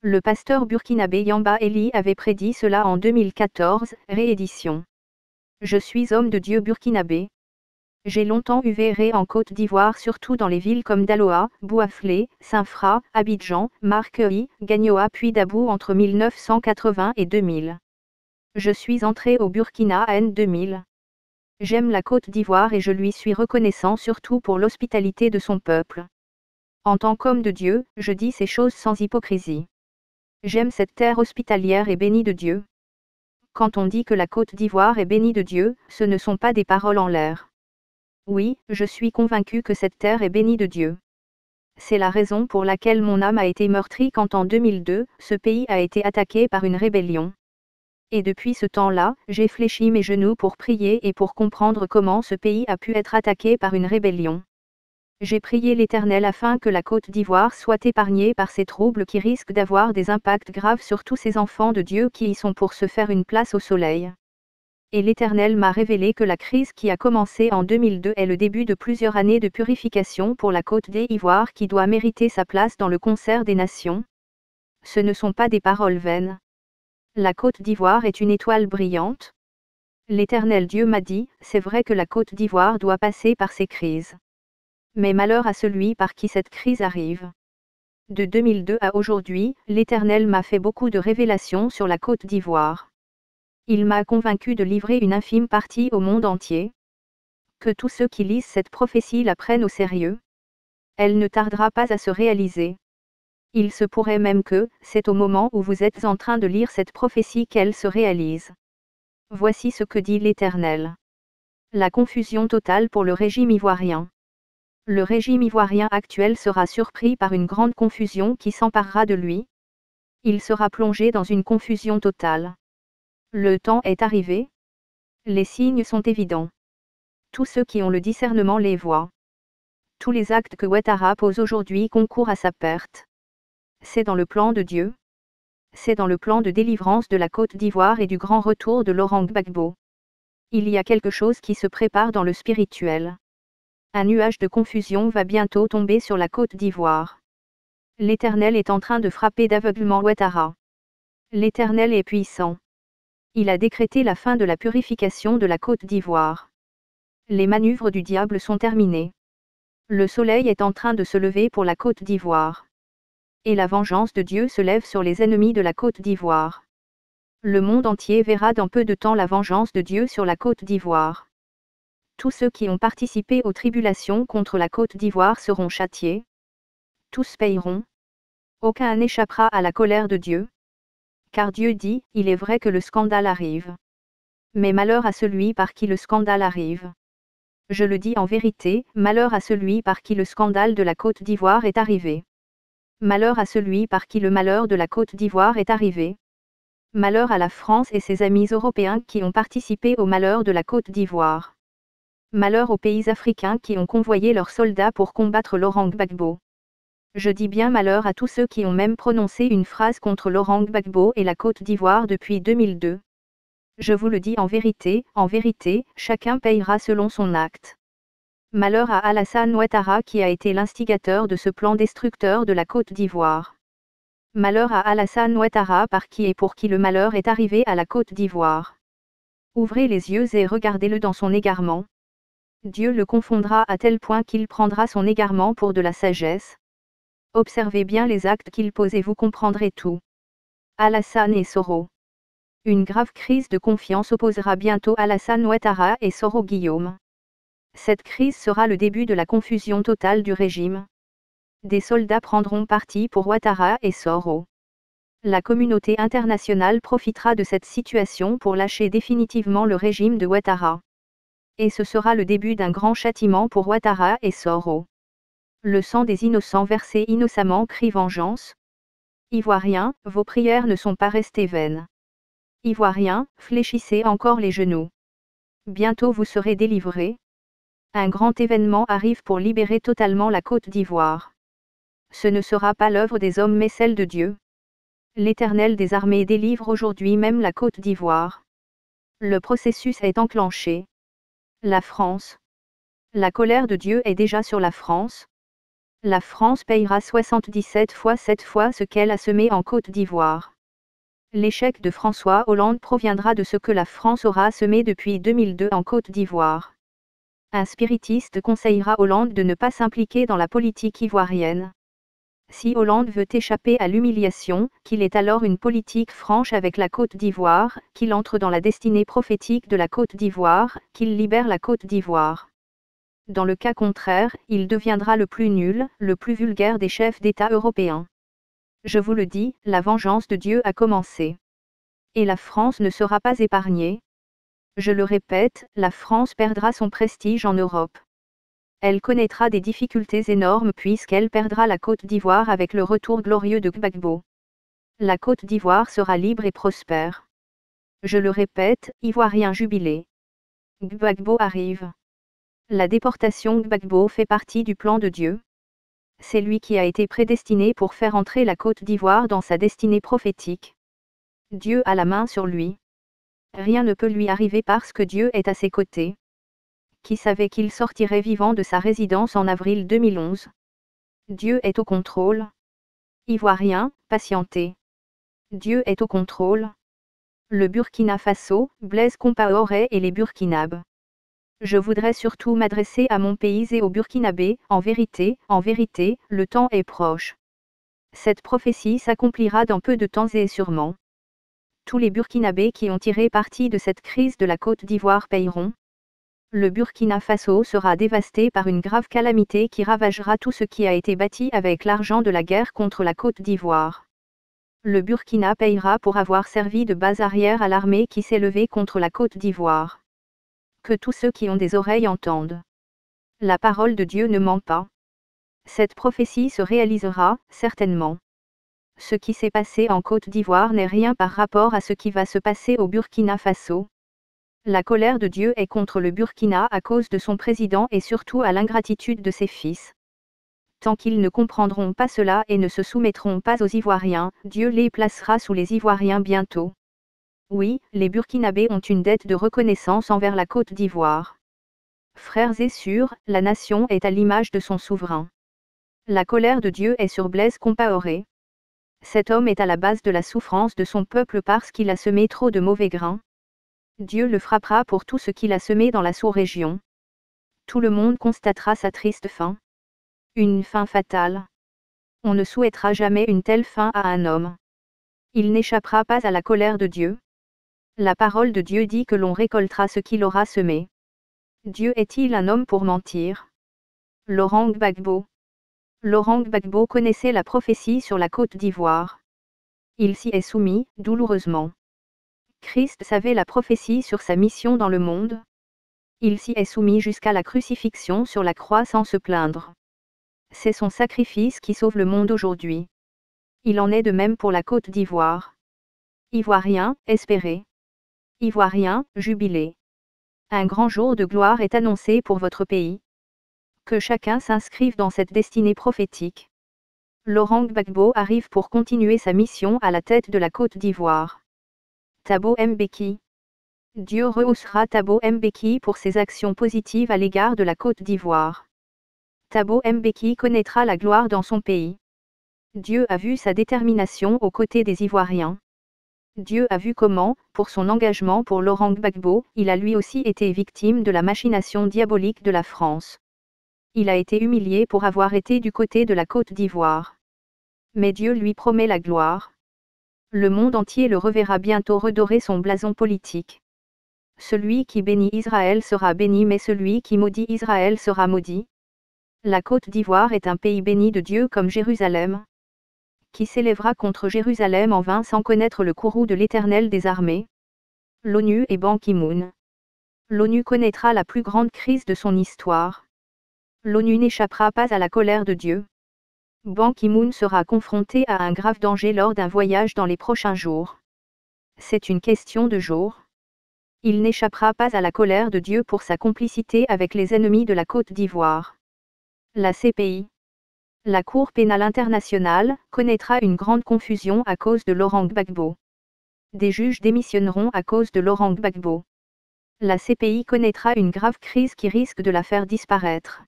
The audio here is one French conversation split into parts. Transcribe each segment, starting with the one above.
Le pasteur burkinabé Yamba Eli avait prédit cela en 2014, réédition. Je suis homme de Dieu burkinabé. J'ai longtemps œuvré en Côte d'Ivoire, surtout dans les villes comme Daloa, Bouaflé, Saint-Fra, Abidjan, Marquerie, Gagnoa puis Dabou entre 1980 et 2000. Je suis entré au Burkina en 2000. J'aime la Côte d'Ivoire et je lui suis reconnaissant surtout pour l'hospitalité de son peuple. En tant qu'homme de Dieu, je dis ces choses sans hypocrisie. J'aime cette terre hospitalière et bénie de Dieu. Quand on dit que la Côte d'Ivoire est bénie de Dieu, ce ne sont pas des paroles en l'air. Oui, je suis convaincu que cette terre est bénie de Dieu. C'est la raison pour laquelle mon âme a été meurtrie quand en 2002, ce pays a été attaqué par une rébellion. Et depuis ce temps-là, j'ai fléchi mes genoux pour prier et pour comprendre comment ce pays a pu être attaqué par une rébellion. J'ai prié l'Éternel afin que la Côte d'Ivoire soit épargnée par ces troubles qui risquent d'avoir des impacts graves sur tous ces enfants de Dieu qui y sont pour se faire une place au soleil. Et l'Éternel m'a révélé que la crise qui a commencé en 2002 est le début de plusieurs années de purification pour la Côte d'Ivoire qui doit mériter sa place dans le concert des nations. Ce ne sont pas des paroles vaines. La Côte d'Ivoire est une étoile brillante. L'Éternel Dieu m'a dit, c'est vrai que la Côte d'Ivoire doit passer par ces crises. Mais malheur à celui par qui cette crise arrive. De 2002 à aujourd'hui, l'Éternel m'a fait beaucoup de révélations sur la Côte d'Ivoire. Il m'a convaincu de livrer une infime partie au monde entier. Que tous ceux qui lisent cette prophétie la prennent au sérieux. Elle ne tardera pas à se réaliser. Il se pourrait même que, c'est au moment où vous êtes en train de lire cette prophétie qu'elle se réalise. Voici ce que dit l'Éternel. La confusion totale pour le régime ivoirien. Le régime ivoirien actuel sera surpris par une grande confusion qui s'emparera de lui. Il sera plongé dans une confusion totale. Le temps est arrivé. Les signes sont évidents. Tous ceux qui ont le discernement les voient. Tous les actes que Ouattara pose aujourd'hui concourent à sa perte. C'est dans le plan de Dieu. C'est dans le plan de délivrance de la Côte d'Ivoire et du grand retour de Laurent Gbagbo. Il y a quelque chose qui se prépare dans le spirituel. Un nuage de confusion va bientôt tomber sur la Côte d'Ivoire. L'Éternel est en train de frapper d'aveuglement Ouattara. L'Éternel est puissant. Il a décrété la fin de la purification de la Côte d'Ivoire. Les manœuvres du diable sont terminées. Le soleil est en train de se lever pour la Côte d'Ivoire. Et la vengeance de Dieu se lève sur les ennemis de la Côte d'Ivoire. Le monde entier verra dans peu de temps la vengeance de Dieu sur la Côte d'Ivoire. Tous ceux qui ont participé aux tribulations contre la Côte d'Ivoire seront châtiés. Tous paieront. Aucun n'échappera à la colère de Dieu. Car Dieu dit, il est vrai que le scandale arrive. Mais malheur à celui par qui le scandale arrive. Je le dis en vérité, malheur à celui par qui le scandale de la Côte d'Ivoire est arrivé. Malheur à celui par qui le malheur de la Côte d'Ivoire est arrivé. Malheur à la France et ses amis européens qui ont participé au malheur de la Côte d'Ivoire. Malheur aux pays africains qui ont convoyé leurs soldats pour combattre Laurent Gbagbo. Je dis bien malheur à tous ceux qui ont même prononcé une phrase contre Laurent Gbagbo et la Côte d'Ivoire depuis 2002. Je vous le dis en vérité, chacun payera selon son acte. Malheur à Alassane Ouattara qui a été l'instigateur de ce plan destructeur de la Côte d'Ivoire. Malheur à Alassane Ouattara par qui et pour qui le malheur est arrivé à la Côte d'Ivoire. Ouvrez les yeux et regardez-le dans son égarement. Dieu le confondra à tel point qu'il prendra son égarement pour de la sagesse. Observez bien les actes qu'il pose et vous comprendrez tout. Alassane et Soro. Une grave crise de confiance opposera bientôt Alassane Ouattara et Soro Guillaume. Cette crise sera le début de la confusion totale du régime. Des soldats prendront parti pour Ouattara et Soro. La communauté internationale profitera de cette situation pour lâcher définitivement le régime de Ouattara. Et ce sera le début d'un grand châtiment pour Ouattara et Soro. Le sang des innocents versé innocemment crie vengeance. Ivoiriens, vos prières ne sont pas restées vaines. Ivoiriens, fléchissez encore les genoux. Bientôt vous serez délivrés. Un grand événement arrive pour libérer totalement la Côte d'Ivoire. Ce ne sera pas l'œuvre des hommes mais celle de Dieu. L'Éternel des armées délivre aujourd'hui même la Côte d'Ivoire. Le processus est enclenché. La France. La colère de Dieu est déjà sur la France. La France payera 77 fois 7 fois ce qu'elle a semé en Côte d'Ivoire. L'échec de François Hollande proviendra de ce que la France aura semé depuis 2002 en Côte d'Ivoire. Un spiritiste conseillera Hollande de ne pas s'impliquer dans la politique ivoirienne. Si Hollande veut échapper à l'humiliation, qu'il ait alors une politique franche avec la Côte d'Ivoire, qu'il entre dans la destinée prophétique de la Côte d'Ivoire, qu'il libère la Côte d'Ivoire. Dans le cas contraire, il deviendra le plus nul, le plus vulgaire des chefs d'État européens. Je vous le dis, la vengeance de Dieu a commencé. Et la France ne sera pas épargnée. Je le répète, la France perdra son prestige en Europe. Elle connaîtra des difficultés énormes puisqu'elle perdra la Côte d'Ivoire avec le retour glorieux de Gbagbo. La Côte d'Ivoire sera libre et prospère. Je le répète, Ivoiriens jubilés. Gbagbo arrive. La déportation Gbagbo fait partie du plan de Dieu. C'est lui qui a été prédestiné pour faire entrer la Côte d'Ivoire dans sa destinée prophétique. Dieu a la main sur lui. Rien ne peut lui arriver parce que Dieu est à ses côtés. Qui savait qu'il sortirait vivant de sa résidence en avril 2011? Dieu est au contrôle. Ivoiriens, patientez. Dieu est au contrôle. Le Burkina Faso, Blaise Compaoré et les Burkinabes. Je voudrais surtout m'adresser à mon pays et aux Burkinabés, en vérité, le temps est proche. Cette prophétie s'accomplira dans peu de temps et sûrement. Tous les Burkinabés qui ont tiré parti de cette crise de la Côte d'Ivoire paieront. Le Burkina Faso sera dévasté par une grave calamité qui ravagera tout ce qui a été bâti avec l'argent de la guerre contre la Côte d'Ivoire. Le Burkina payera pour avoir servi de base arrière à l'armée qui s'est levée contre la Côte d'Ivoire. Que tous ceux qui ont des oreilles entendent. La parole de Dieu ne ment pas. Cette prophétie se réalisera, certainement. Ce qui s'est passé en Côte d'Ivoire n'est rien par rapport à ce qui va se passer au Burkina Faso. La colère de Dieu est contre le Burkina à cause de son président et surtout à l'ingratitude de ses fils. Tant qu'ils ne comprendront pas cela et ne se soumettront pas aux Ivoiriens, Dieu les placera sous les Ivoiriens bientôt. Oui, les Burkinabés ont une dette de reconnaissance envers la Côte d'Ivoire. Frères et sœurs, la nation est à l'image de son souverain. La colère de Dieu est sur Blaise Compaoré. Cet homme est à la base de la souffrance de son peuple parce qu'il a semé trop de mauvais grains. Dieu le frappera pour tout ce qu'il a semé dans la sous-région. Tout le monde constatera sa triste fin. Une fin fatale. On ne souhaitera jamais une telle fin à un homme. Il n'échappera pas à la colère de Dieu. La parole de Dieu dit que l'on récoltera ce qu'il aura semé. Dieu est-il un homme pour mentir? Laurent Gbagbo. Laurent Gbagbo connaissait la prophétie sur la Côte d'Ivoire. Il s'y est soumis, douloureusement. Christ savait la prophétie sur sa mission dans le monde. Il s'y est soumis jusqu'à la crucifixion sur la croix sans se plaindre. C'est son sacrifice qui sauve le monde aujourd'hui. Il en est de même pour la Côte d'Ivoire. Ivoiriens, espérez. Ivoiriens, jubilez. Un grand jour de gloire est annoncé pour votre pays. Que chacun s'inscrive dans cette destinée prophétique. Laurent Gbagbo arrive pour continuer sa mission à la tête de la Côte d'Ivoire. Thabo Mbeki. Dieu rehaussera Thabo Mbeki pour ses actions positives à l'égard de la Côte d'Ivoire. Thabo Mbeki connaîtra la gloire dans son pays. Dieu a vu sa détermination aux côtés des Ivoiriens. Dieu a vu comment, pour son engagement pour Laurent Gbagbo, il a lui aussi été victime de la machination diabolique de la France. Il a été humilié pour avoir été du côté de la Côte d'Ivoire. Mais Dieu lui promet la gloire. Le monde entier le reverra bientôt redorer son blason politique. Celui qui bénit Israël sera béni mais celui qui maudit Israël sera maudit. La Côte d'Ivoire est un pays béni de Dieu comme Jérusalem. Qui s'élèvera contre Jérusalem en vain sans connaître le courroux de l'Éternel des armées? L'ONU et Ban Ki-moon. L'ONU connaîtra la plus grande crise de son histoire. L'ONU n'échappera pas à la colère de Dieu. Ban Ki-moon sera confronté à un grave danger lors d'un voyage dans les prochains jours. C'est une question de jours. Il n'échappera pas à la colère de Dieu pour sa complicité avec les ennemis de la Côte d'Ivoire. La CPI. La Cour pénale internationale connaîtra une grande confusion à cause de Laurent Gbagbo. Des juges démissionneront à cause de Laurent Gbagbo. La CPI connaîtra une grave crise qui risque de la faire disparaître.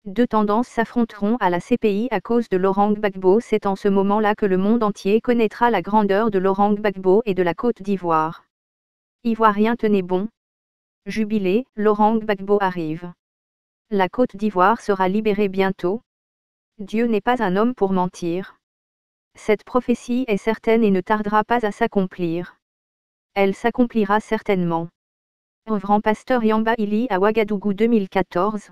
Deux tendances s'affronteront à la CPI à cause de Laurent Gbagbo. C'est en ce moment-là que le monde entier connaîtra la grandeur de Laurent Gbagbo et de la Côte d'Ivoire. Ivoiriens, tenez bon. Jubilé, Laurent Gbagbo arrive. La Côte d'Ivoire sera libérée bientôt. Dieu n'est pas un homme pour mentir. Cette prophétie est certaine et ne tardera pas à s'accomplir. Elle s'accomplira certainement. Reverend pasteur Yamba Ili à Ouagadougou 2014.